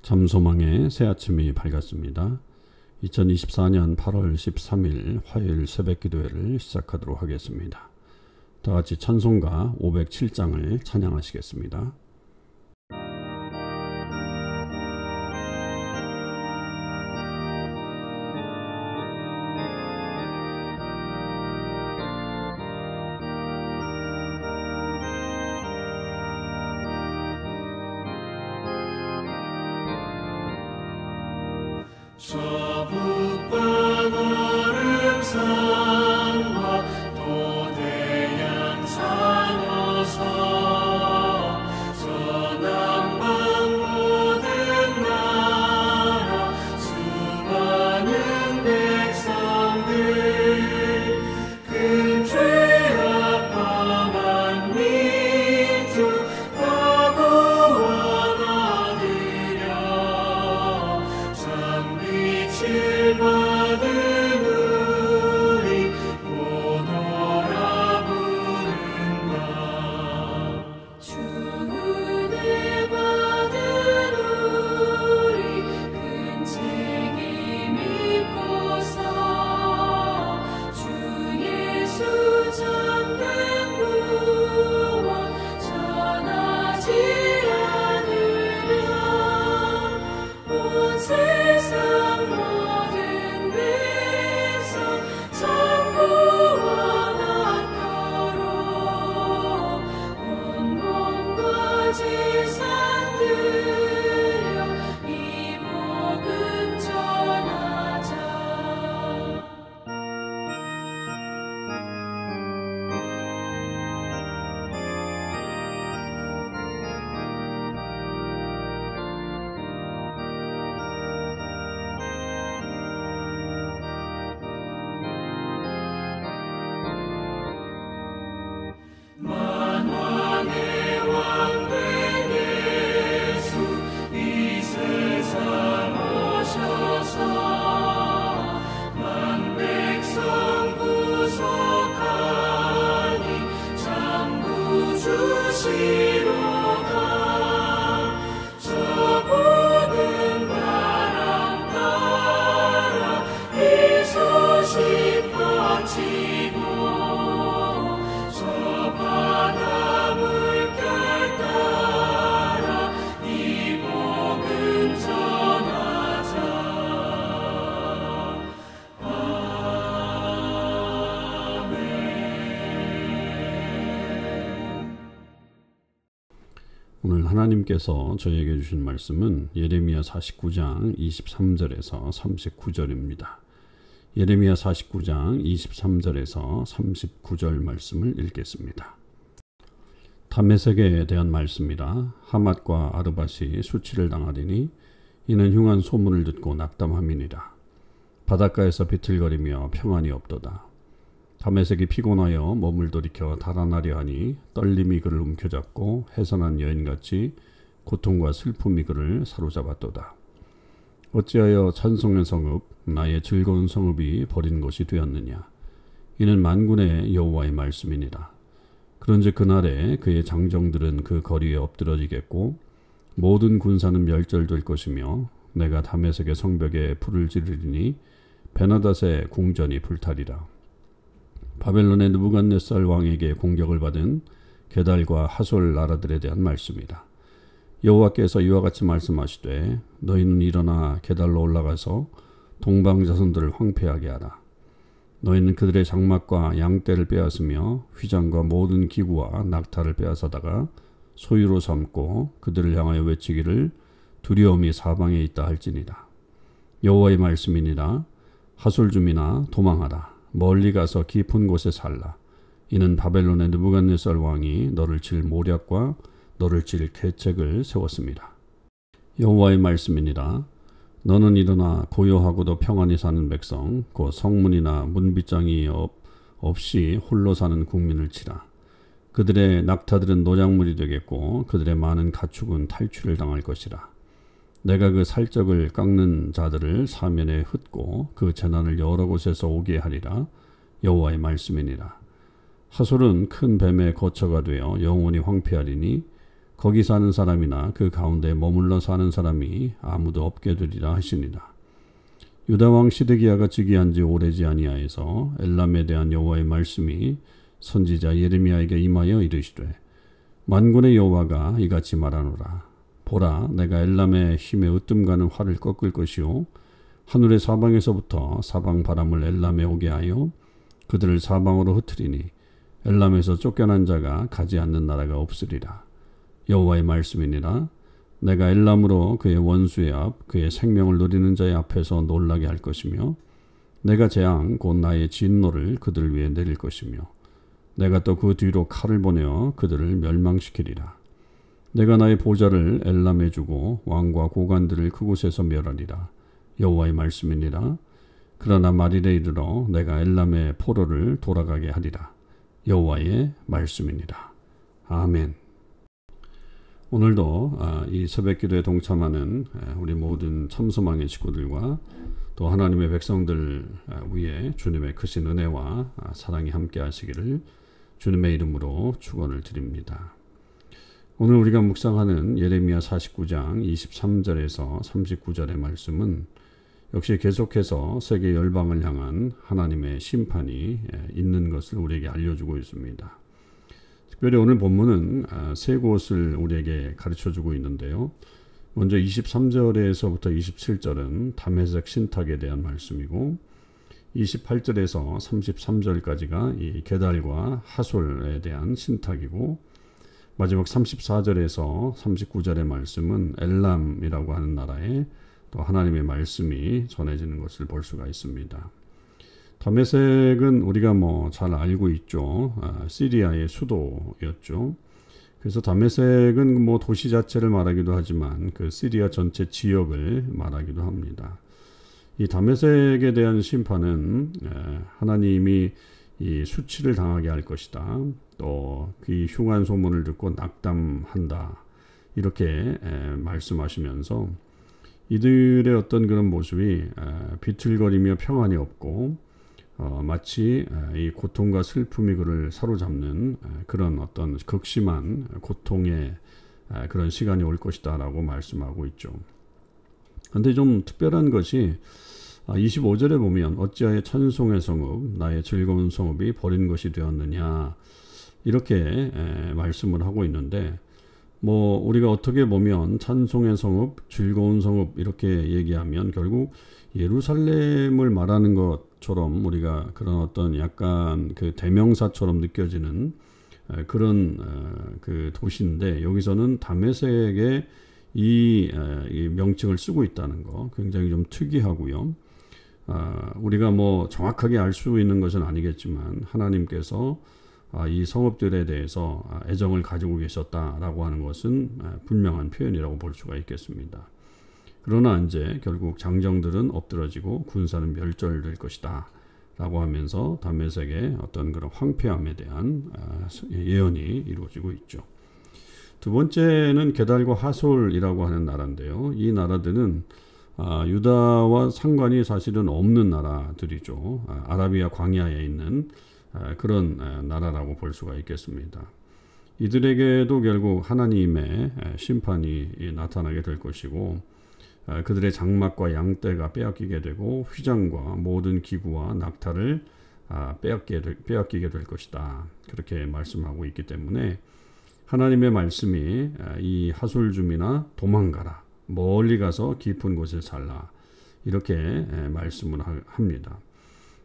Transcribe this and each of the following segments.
잠소망의 새 아침이 밝았습니다. 2024년 8월 13일 화요일 새벽 기도회를 시작하도록 하겠습니다. 다 같이 찬송가 507장을 찬양하시겠습니다. 저 북방 얼음산과 또 대양산 어서 저 남방 모든 나라 수많은 백성들 큰 죄악 범한 민족 다 구원하리라. 빛을 받은 우리 오너라 부른다. 주 은혜 받은 우리 큰 책임 믿고서 주 예수 참된 구원 전하지 않으랴. 온 세상 만왕의 왕 된 예수 이 세상 오셔서 만 백성 구속하니 참 구주시로다. 저 모든 바람 따라 이 소식 퍼지고 바다 물결 따라 이 복음 전하자. 아멘. 오늘 하나님께서 저에게 주신 말씀은 예레미야 49장 23절에서 39절입니다. 예레미야 49장 23절에서 39절 말씀을 읽겠습니다. 다메섹에 대한 말씀이라. 하맛과 아르밧이 수치를 당하리니 이는 흉한 소문을 듣고 낙담함이니라. 바닷가에서 비틀거리며 평안이 없도다. 다메섹이 피곤하여 몸을 돌이켜 달아나려 하니 떨림이 그를 움켜잡고 해산한 여인같이 고통과 슬픔이 그를 사로잡았도다. 어찌하여 찬송의 성읍 나의 즐거운 성읍이 버린 것이 되었느냐. 이는 만군의 여호와의 말씀이니라. 그런즉 그날에 그의 장정들은 그 거리에 엎드러지겠고 모든 군사는 멸절될 것이며 내가 다메섹의 성벽에 불을 지르리니 베나닷의 궁전이 불타리라. 바벨론의 느부갓네살 왕에게 공격을 받은 게달과 하솔 나라들에 대한 말씀이라. 여호와께서 이와 같이 말씀하시되 너희는 일어나 게달로 올라가서 동방 자손들을 황폐하게 하라. 너희는 그들의 장막과 양떼를 빼앗으며 휘장과 모든 기구와 낙타를 빼앗아다가 소유로 삼고 그들을 향하여 외치기를 두려움이 사방에 있다 할지니라. 여호와의 말씀이니라. 하솔줌이나 도망하라. 멀리 가서 깊은 곳에 살라. 이는 바벨론의 느부갓네살 왕이 너를 칠 모략과 너를 칠 계책을 세웠습니다. 여호와의 말씀이니라. 너는 일어나 고요하고도 평안히 사는 백성 곧 성문이나 문빗장이 없이 홀로 사는 국민을 치라. 그들의 낙타들은 노작물이 되겠고 그들의 많은 가축은 탈취를 당할 것이라. 내가 그 살적을 깎는 자들을 사면에 흩고 그 재난을 여러 곳에서 오게 하리라. 여호와의 말씀이니라. 하솔은 큰 뱀의 거처가 되어 영원히 황폐하리니 거기 사는 사람이나 그 가운데 머물러 사는 사람이 아무도 없게 되리라 하시니라. 유다 왕 시드기야가 즉위한 지 오래지 아니하여서 엘람에 대한 여호와의 말씀이 선지자 예레미야에게 임하여 이르시되 만군의 여호와가 이같이 말하노라. 보라, 내가 엘람의 힘에 으뜸가는 활을 꺾을 것이요 하늘의 사방에서부터 사방 바람을 엘람에 오게 하여 그들을 사방으로 흩으리니 엘람에서 쫓겨난 자가 가지 않는 나라가 없으리라. 여호와의 말씀이니라. 내가 엘람으로 그의 원수의 앞 그의 생명을 누리는 자의 앞에서 놀라게 할 것이며 내가 재앙 곧 나의 진노를 그들 위에 내릴 것이며 내가 또 그 뒤로 칼을 보내어 그들을 멸망시키리라. 내가 나의 보좌를 엘람에 주고 왕과 고관들을 그곳에서 멸하리라. 여호와의 말씀이니라. 그러나 말일에 이르러 내가 엘람의 포로를 돌아가게 하리라. 여호와의 말씀이니라. 아멘. 오늘도 이 새벽기도에 동참하는 우리 모든 참소망의 식구들과 또 하나님의 백성들 위에 주님의 크신 은혜와 사랑이 함께 하시기를 주님의 이름으로 축원을 드립니다. 오늘 우리가 묵상하는 예레미야 49장 23절에서 39절의 말씀은 역시 계속해서 세계 열방을 향한 하나님의 심판이 있는 것을 우리에게 알려주고 있습니다. 특별히 오늘 본문은 세 곳을 우리에게 가르쳐주고 있는데요. 먼저 23절에서부터 27절은 다메섹 신탁에 대한 말씀이고 28절에서 33절까지가 이 게달과 하솔에 대한 신탁이고 마지막 34절에서 39절의 말씀은 엘람이라고 하는 나라에 또 하나님의 말씀이 전해지는 것을 볼 수가 있습니다. 다메섹은 우리가 잘 알고 있죠. 시리아의 수도였죠. 그래서 다메섹은 도시 자체를 말하기도 하지만 그 시리아 전체 지역을 말하기도 합니다. 이 다메섹에 대한 심판은 하나님이 이 수치를 당하게 할 것이다. 또 그 흉한 소문을 듣고 낙담한다. 이렇게 말씀하시면서 이들의 어떤 그런 모습이 비틀거리며 평안이 없고 마치 이 고통과 슬픔이 그를 사로잡는 그런 어떤 극심한 고통의 그런 시간이 올 것이다 라고 말씀하고 있죠. 그런데 좀 특별한 것이 25절에 보면 어찌하여 찬송의 성읍 나의 즐거운 성읍이 버린 것이 되었느냐 이렇게 말씀을 하고 있는데 우리가 어떻게 보면 찬송의 성읍, 즐거운 성읍 이렇게 얘기하면 결국 예루살렘을 말하는 것처럼 우리가 그런 어떤 약간 그 대명사처럼 느껴지는 그런 그 도시인데 여기서는 다메섹에 이 명칭을 쓰고 있다는 거 굉장히 좀 특이하고요. 우리가 정확하게 알 수 있는 것은 아니겠지만 하나님께서 이 성읍들에 대해서 애정을 가지고 계셨다라고 하는 것은 분명한 표현이라고 볼 수가 있겠습니다. 그러나 이제 결국 장정들은 엎드러지고 군사는 멸절될 것이다 라고 하면서 다메섹의 어떤 그런 황폐함에 대한 예언이 이루어지고 있죠. 두 번째는 게달과 하솔이라고 하는 나라인데요. 이 나라들은 유다와 상관이 사실은 없는 나라들이죠. 아라비아 광야에 있는 그런 나라라고 볼 수가 있겠습니다. 이들에게도 결국 하나님의 심판이 나타나게 될 것이고 그들의 장막과 양떼가 빼앗기게 되고 휘장과 모든 기구와 낙타를 빼앗기게 될 것이다. 그렇게 말씀하고 있기 때문에 하나님의 말씀이 이 하솔줌이나 도망가라. 멀리 가서 깊은 곳에 살라. 이렇게 말씀을 합니다.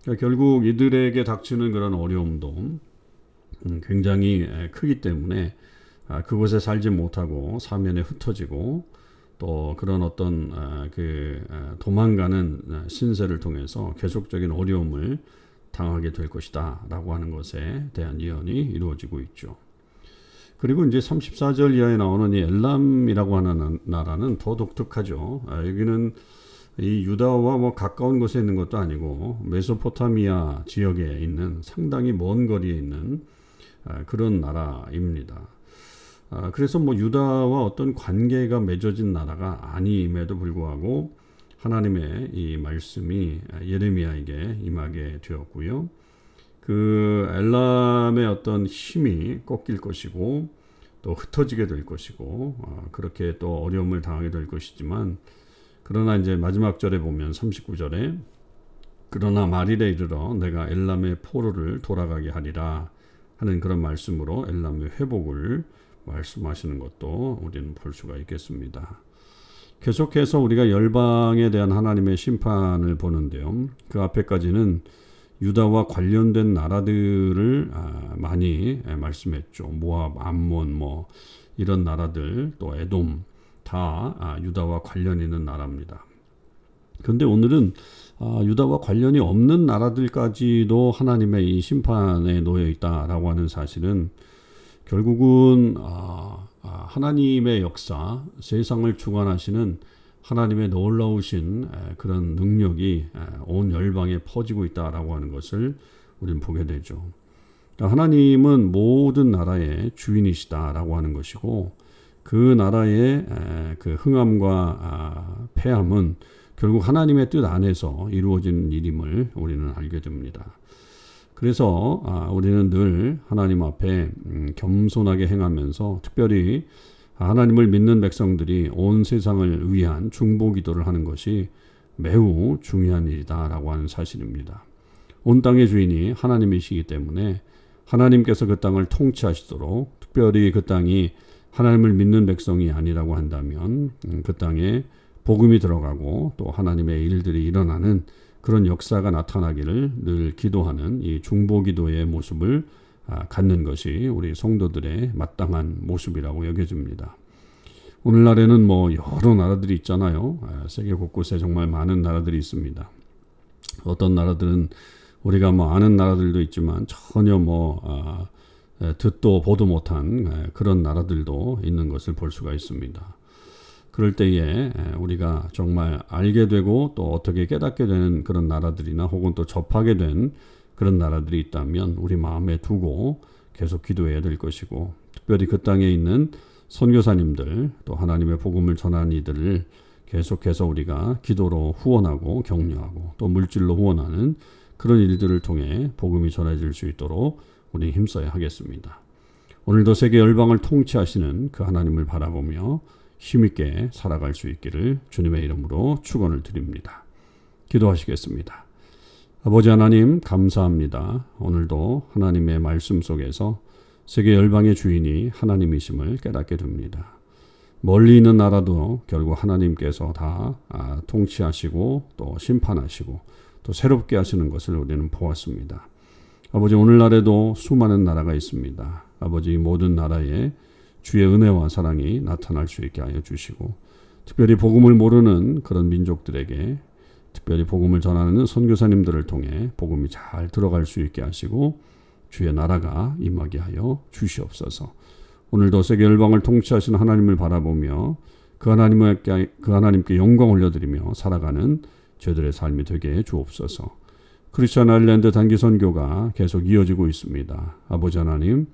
그러니까 결국 이들에게 닥치는 그런 어려움도 굉장히 크기 때문에 그곳에 살지 못하고 사면에 흩어지고 또 그런 어떤 도망가는 신세를 통해서 계속적인 어려움을 당하게 될 것이다 라고 하는 것에 대한 예언이 이루어지고 있죠. 그리고 이제 34절 이하에 나오는 이 엘람이라고 하는 나라는 더 독특하죠. 여기는 이 유다와 가까운 곳에 있는 것도 아니고 메소포타미아 지역에 있는 상당히 먼 거리에 있는 그런 나라입니다. 그래서 유다와 어떤 관계가 맺어진 나라가 아님에도 불구하고 하나님의 이 말씀이 예레미야에게 임하게 되었고요. 그 엘람의 어떤 힘이 꺾일 것이고 또 흩어지게 될 것이고 그렇게 또 어려움을 당하게 될 것이지만 그러나 이제 마지막 절에 보면 39절에 그러나 말일에 이르러 내가 엘람의 포로를 돌아가게 하리라 하는 그런 말씀으로 엘람의 회복을 말씀하시는 것도 우리는 볼 수가 있겠습니다. 계속해서 우리가 열방에 대한 하나님의 심판을 보는데요. 그 앞에까지는 유다와 관련된 나라들을 많이 말씀했죠. 모압, 암몬 이런 나라들 또 에돔 다 유다와 관련 있는 나라입니다. 그런데 오늘은 유다와 관련이 없는 나라들까지도 하나님의 이 심판에 놓여 있다라고 하는 사실은 결국은 하나님의 역사, 세상을 주관하시는 하나님의 놀라우신 그런 능력이 온 열방에 퍼지고 있다라고 하는 것을 우리는 보게 되죠. 하나님은 모든 나라의 주인이시다라고 하는 것이고 그 나라의 그 흥함과 패함은 결국 하나님의 뜻 안에서 이루어지는 일임을 우리는 알게 됩니다. 그래서 우리는 늘 하나님 앞에 겸손하게 행하면서 특별히 하나님을 믿는 백성들이 온 세상을 위한 중보 기도를 하는 것이 매우 중요한 일이다라고 하는 사실입니다. 온 땅의 주인이 하나님이시기 때문에 하나님께서 그 땅을 통치하시도록 특별히 그 땅이 하나님을 믿는 백성이 아니라고 한다면 그 땅에 복음이 들어가고 또 하나님의 일들이 일어나는 그런 역사가 나타나기를 늘 기도하는 이 중보기도의 모습을 갖는 것이 우리 성도들의 마땅한 모습이라고 여겨집니다. 오늘날에는 여러 나라들이 있잖아요. 세계 곳곳에 정말 많은 나라들이 있습니다. 어떤 나라들은 우리가 아는 나라들도 있지만 전혀 듣도 보도 못한 그런 나라들도 있는 것을 볼 수가 있습니다. 그럴 때에 우리가 정말 알게 되고 또 어떻게 깨닫게 되는 그런 나라들이나 혹은 또 접하게 된 그런 나라들이 있다면 우리 마음에 두고 계속 기도해야 될 것이고 특별히 그 땅에 있는 선교사님들 또 하나님의 복음을 전하는 이들을 계속해서 우리가 기도로 후원하고 격려하고 또 물질로 후원하는 그런 일들을 통해 복음이 전해질 수 있도록 우리 힘써야 하겠습니다. 오늘도 세계 열방을 통치하시는 그 하나님을 바라보며 힘있게 살아갈 수 있기를 주님의 이름으로 축원을 드립니다. 기도하시겠습니다. 아버지 하나님 감사합니다. 오늘도 하나님의 말씀 속에서 세계 열방의 주인이 하나님이심을 깨닫게 됩니다. 멀리 있는 나라도 결국 하나님께서 다 통치하시고 또 심판하시고 또 새롭게 하시는 것을 우리는 보았습니다. 아버지 오늘날에도 수많은 나라가 있습니다. 아버지 모든 나라에 주의 은혜와 사랑이 나타날 수 있게 하여 주시고 특별히 복음을 모르는 그런 민족들에게 특별히 복음을 전하는 선교사님들을 통해 복음이 잘 들어갈 수 있게 하시고 주의 나라가 임하게 하여 주시옵소서. 오늘도 세계 열방을 통치하시는 하나님을 바라보며 그 하나님께 영광 올려드리며 살아가는 저희들의 삶이 되게 해 주옵소서. 크리스천 아일랜드 단기 선교가 계속 이어지고 있습니다. 아버지 하나님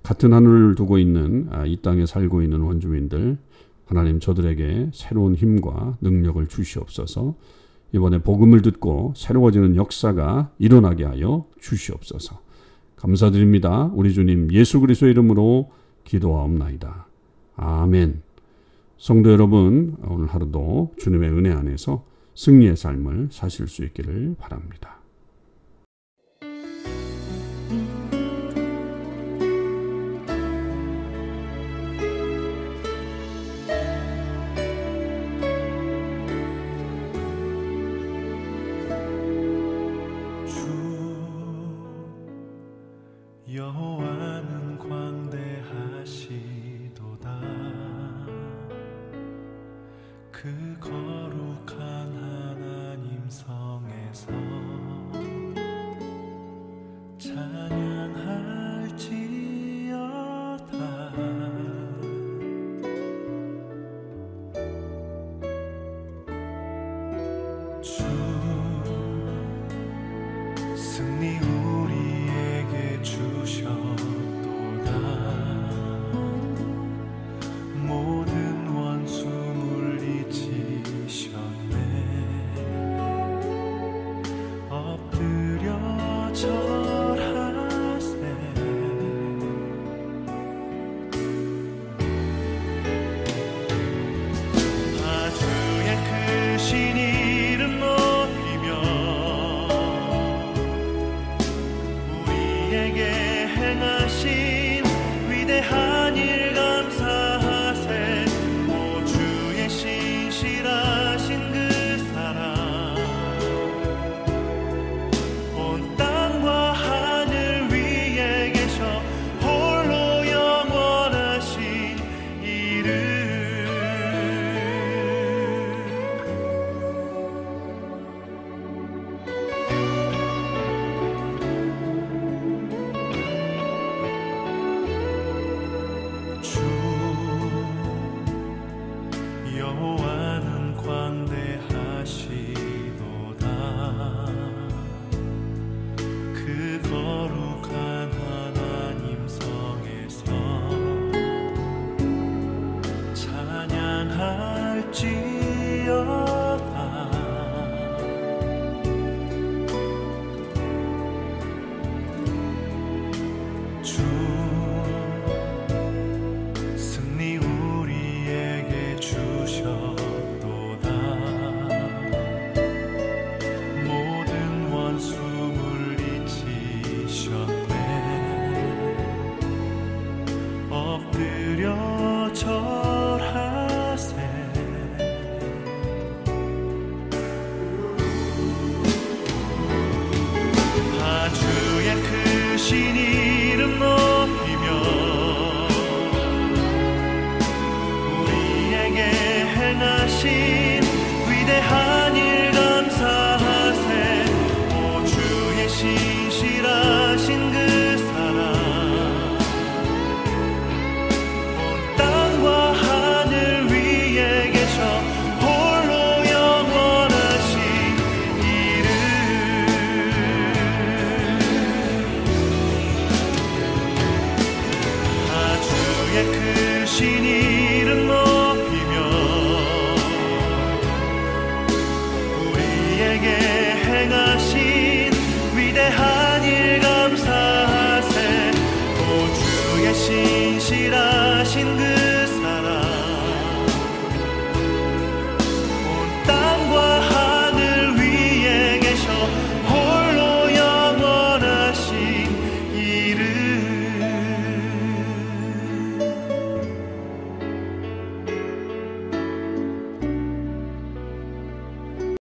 같은 하늘을 두고 있는 이 땅에 살고 있는 원주민들 하나님 저들에게 새로운 힘과 능력을 주시옵소서. 이번에 복음을 듣고 새로워지는 역사가 일어나게 하여 주시옵소서. 감사드립니다. 우리 주님 예수 그리스도의 이름으로 기도하옵나이다. 아멘. 성도 여러분 오늘 하루도 주님의 은혜 안에서 승리의 삶을 사실 수 있기를 바랍니다. 여호와는 광대하시도다. 그 거룩한 하나님 성에서 찬양할지어다. 주 승리 우리에게 주셨도다. 모든 원수 물리치셨네. 여호와는 광대하시도다. 그 거룩한 하나님 성에서 찬양할지어다. 주 승리 우리에게 주셨도다. 모든 원수 물리치셨네. 엎드려 절하세. 다 주의 크신 이름 높이며 우리에게 행하신 위대한